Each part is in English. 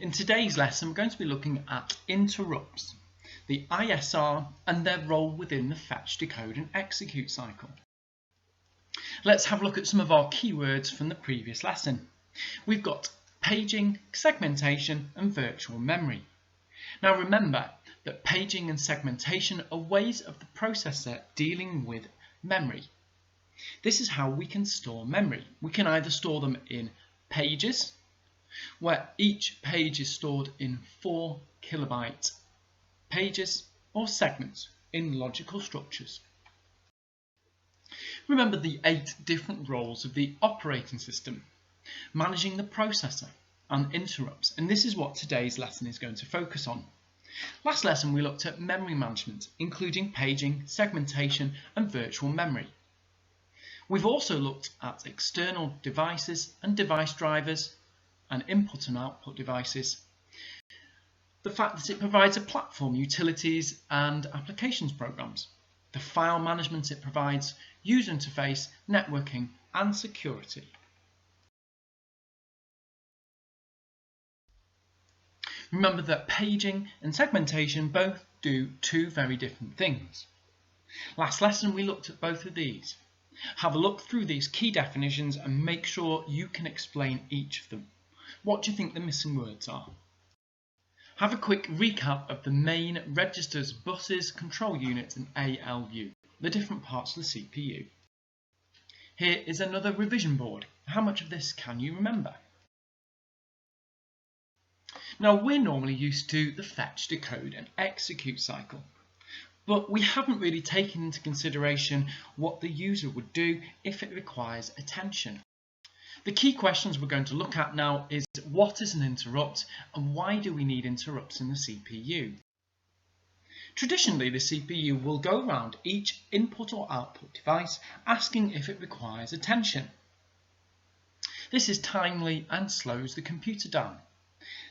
In today's lesson, we're going to be looking at interrupts, the ISR, and their role within the fetch, decode, and execute cycle. Let's have a look at some of our keywords from the previous lesson. We've got paging, segmentation, and virtual memory. Now remember that paging and segmentation are ways of the processor dealing with memory. This is how we can store memory. We can either store them in pages, where each page is stored in 4 kilobyte pages, or segments in logical structures. Remember the 8 different roles of the operating system, managing the processor and interrupts, and this is what today's lesson is going to focus on. Last lesson we looked at memory management, including paging, segmentation, and virtual memory. We've also looked at external devices and device drivers, and input and output devices, the fact that it provides a platform, utilities and applications programs, the file management it provides, user interface, networking and security. Remember that paging and segmentation both do 2 very different things. Last lesson we looked at both of these. Have a look through these key definitions and make sure you can explain each of them. What do you think the missing words are? Have a quick recap of the main registers, buses, control units and ALU, the different parts of the CPU. Here is another revision board. How much of this can you remember? Now we're normally used to the fetch, decode and execute cycle, but we haven't really taken into consideration what the user would do if it requires attention. The key questions we're going to look at now is what is an interrupt and why do we need interrupts in the CPU? Traditionally, the CPU will go around each input or output device asking if it requires attention. This is timely and slows the computer down.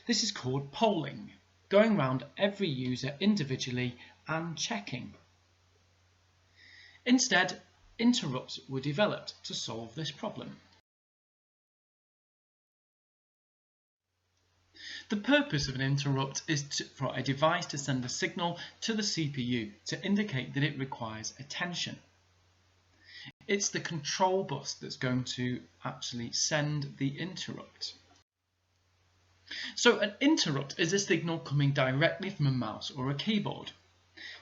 This is called polling, going around every user individually and checking. Instead, interrupts were developed to solve this problem. The purpose of an interrupt is for a device to send a signal to the CPU to indicate that it requires attention. It's the control bus that's going to actually send the interrupt. So an interrupt is a signal coming directly from a mouse or a keyboard.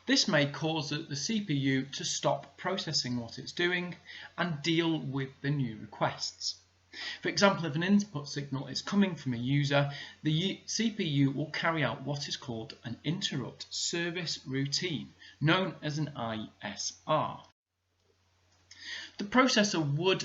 This may cause the CPU to stop processing what it's doing and deal with the new requests. For example, if an input signal is coming from a user, the CPU will carry out what is called an interrupt service routine, known as an ISR. The processor would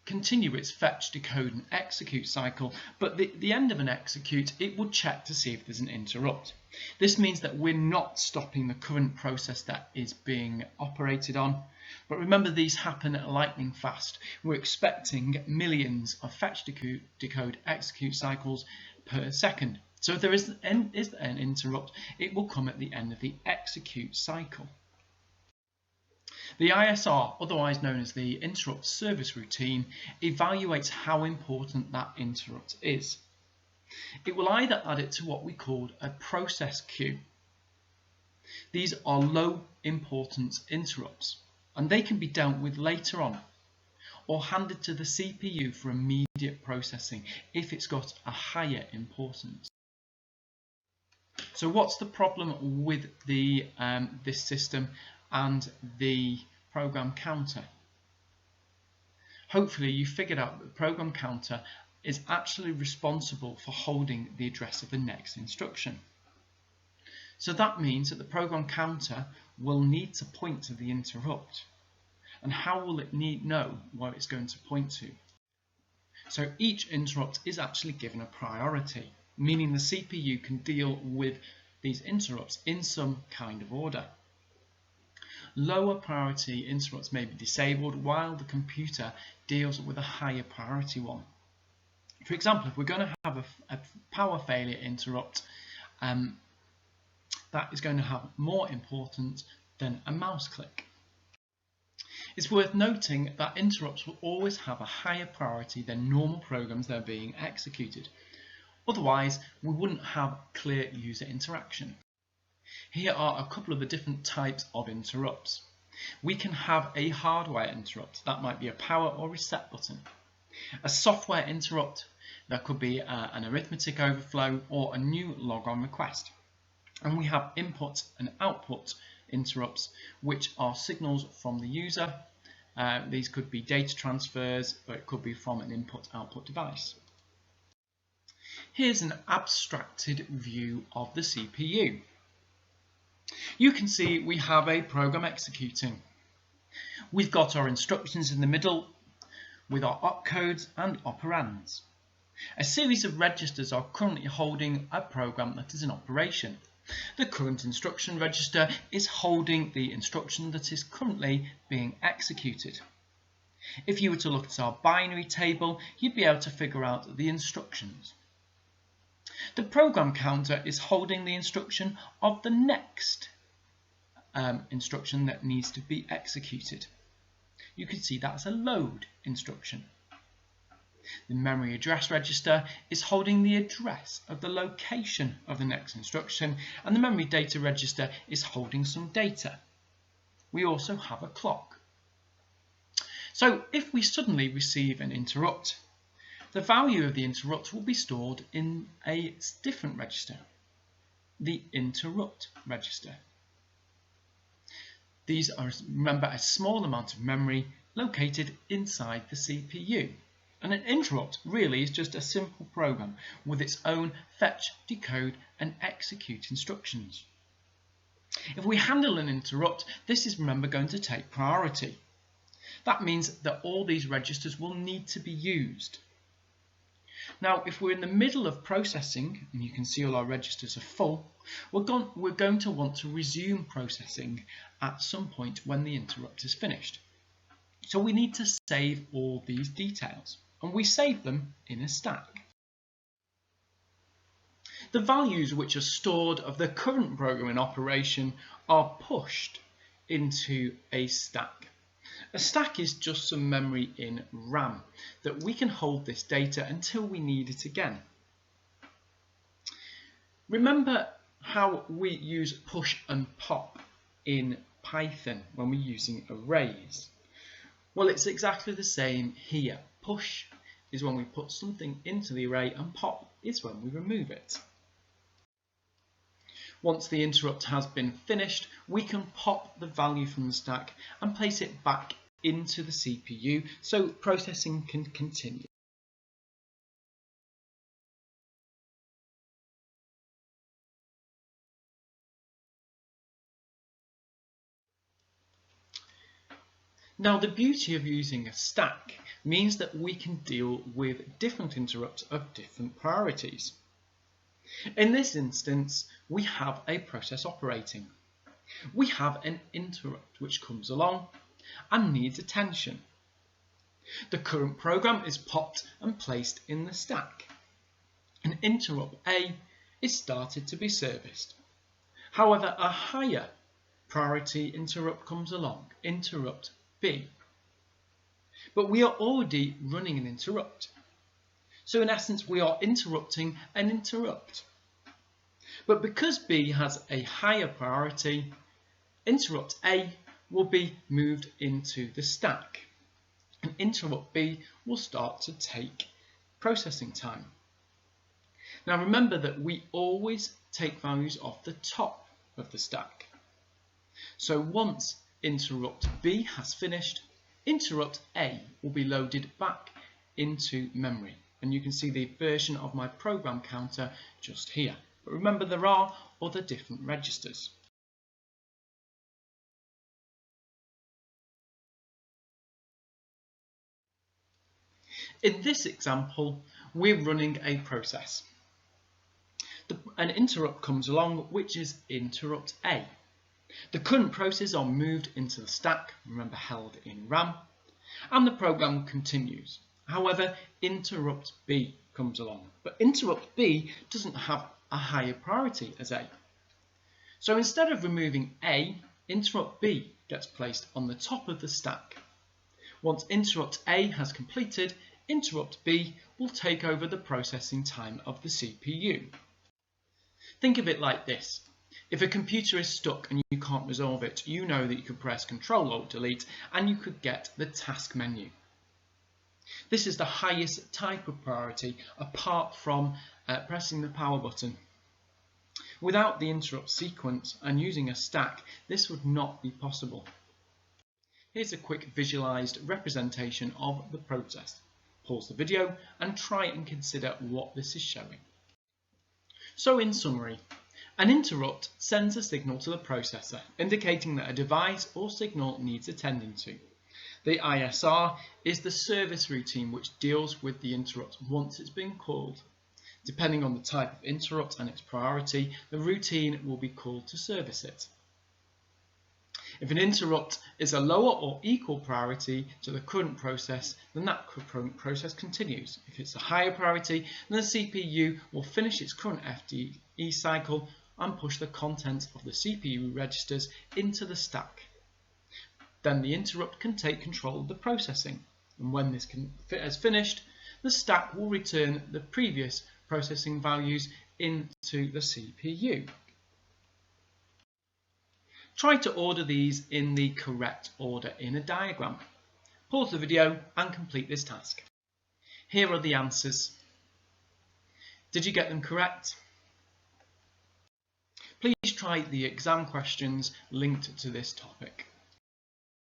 continue its fetch, decode and execute cycle, but at the end of an execute it would check to see if there's an interrupt. This means that we're not stopping the current process that is being operated on, but remember these happen at lightning fast. We're expecting millions of fetch, decode, execute cycles per second. So if there is an interrupt, it will come at the end of the execute cycle. The ISR, otherwise known as the interrupt service routine, evaluates how important that interrupt is. It will either add it to what we call a process queue. These are low importance interrupts, and they can be dealt with later on, or handed to the CPU for immediate processing if it's got a higher importance. So what's the problem with this system and the program counter? Hopefully you figured out that the program counter is actually responsible for holding the address of the next instruction. So that means that the program counter will need to point to the interrupt. And how will it know where it's going to point to? So each interrupt is actually given a priority, meaning the CPU can deal with these interrupts in some kind of order. Lower priority interrupts may be disabled while the computer deals with a higher priority one. For example, if we're going to have a power failure interrupt, that is going to have more importance than a mouse click. It's worth noting that interrupts will always have a higher priority than normal programs that are being executed. Otherwise, we wouldn't have clear user interaction. Here are a couple of the different types of interrupts. We can have a hardware interrupt, that might be a power or reset button. A software interrupt, that could be an arithmetic overflow or a new logon request. And we have input and output interrupts, which are signals from the user. These could be data transfers, or it could be from an input-output device. Here's an abstracted view of the CPU. You can see we have a program executing. We've got our instructions in the middle with our opcodes and operands. A series of registers are currently holding a program that is in operation. The current instruction register is holding the instruction that is currently being executed. If you were to look at our binary table, you'd be able to figure out the instructions. The program counter is holding the instruction of the next instruction that needs to be executed. You can see that's a load instruction. The memory address register is holding the address of the location of the next instruction, and the memory data register is holding some data. We also have a clock. So if we suddenly receive an interrupt, the value of the interrupt will be stored in a different register, the interrupt register. These are, remember, a small amount of memory located inside the CPU. And an interrupt really is just a simple program with its own fetch, decode and execute instructions. If we handle an interrupt, this is, remember, going to take priority. That means that all these registers will need to be used. Now, if we're in the middle of processing, and you can see all our registers are full, we're going to want to resume processing at some point when the interrupt is finished. So we need to save all these details, and we save them in a stack. The values which are stored of the current program in operation are pushed into a stack. A stack is just some memory in RAM that we can hold this data until we need it again. Remember how we use push and pop in Python when we're using arrays? Well, it's exactly the same here. Push is when we put something into the array, and pop is when we remove it. Once the interrupt has been finished, we can pop the value from the stack and place it back into the CPU so processing can continue. Now, the beauty of using a stack means that we can deal with different interrupts of different priorities. In this instance, we have a process operating. We have an interrupt which comes along and needs attention. The current program is popped and placed in the stack. An interrupt A is started to be serviced. However, a higher priority interrupt comes along, interrupt B. But we are already running an interrupt. So in essence, we are interrupting an interrupt. But because B has a higher priority, interrupt A will be moved into the stack. And interrupt B will start to take processing time. Now remember that we always take values off the top of the stack. So once interrupt B has finished, interrupt A will be loaded back into memory. And you can see the version of my program counter just here. But remember, there are other different registers. In this example, we're running a process. An interrupt comes along, which is interrupt A. The current processes are moved into the stack, remember held in RAM, and the program continues. However, interrupt B comes along, but interrupt B doesn't have a higher priority as A. So instead of removing A, interrupt B gets placed on the top of the stack. Once interrupt A has completed, interrupt B will take over the processing time of the CPU. Think of it like this. If a computer is stuck and you can't resolve it, you know that you could press Ctrl-Alt-Delete and you could get the task menu. This is the highest type of priority apart from pressing the power button. Without the interrupt sequence and using a stack, this would not be possible. Here's a quick visualized representation of the process. Pause the video and try and consider what this is showing. So in summary, an interrupt sends a signal to the processor indicating that a device or signal needs attending to. The ISR is the service routine which deals with the interrupt once it's been called. Depending on the type of interrupt and its priority, the routine will be called to service it. If an interrupt is a lower or equal priority to the current process, then that current process continues. If it's a higher priority, then the CPU will finish its current FDE cycle and push the contents of the CPU registers into the stack. Then the interrupt can take control of the processing, and when this has finished, the stack will return the previous processing values into the CPU. Try to order these in the correct order in a diagram. Pause the video and complete this task. Here are the answers. Did you get them correct? Please try the exam questions linked to this topic.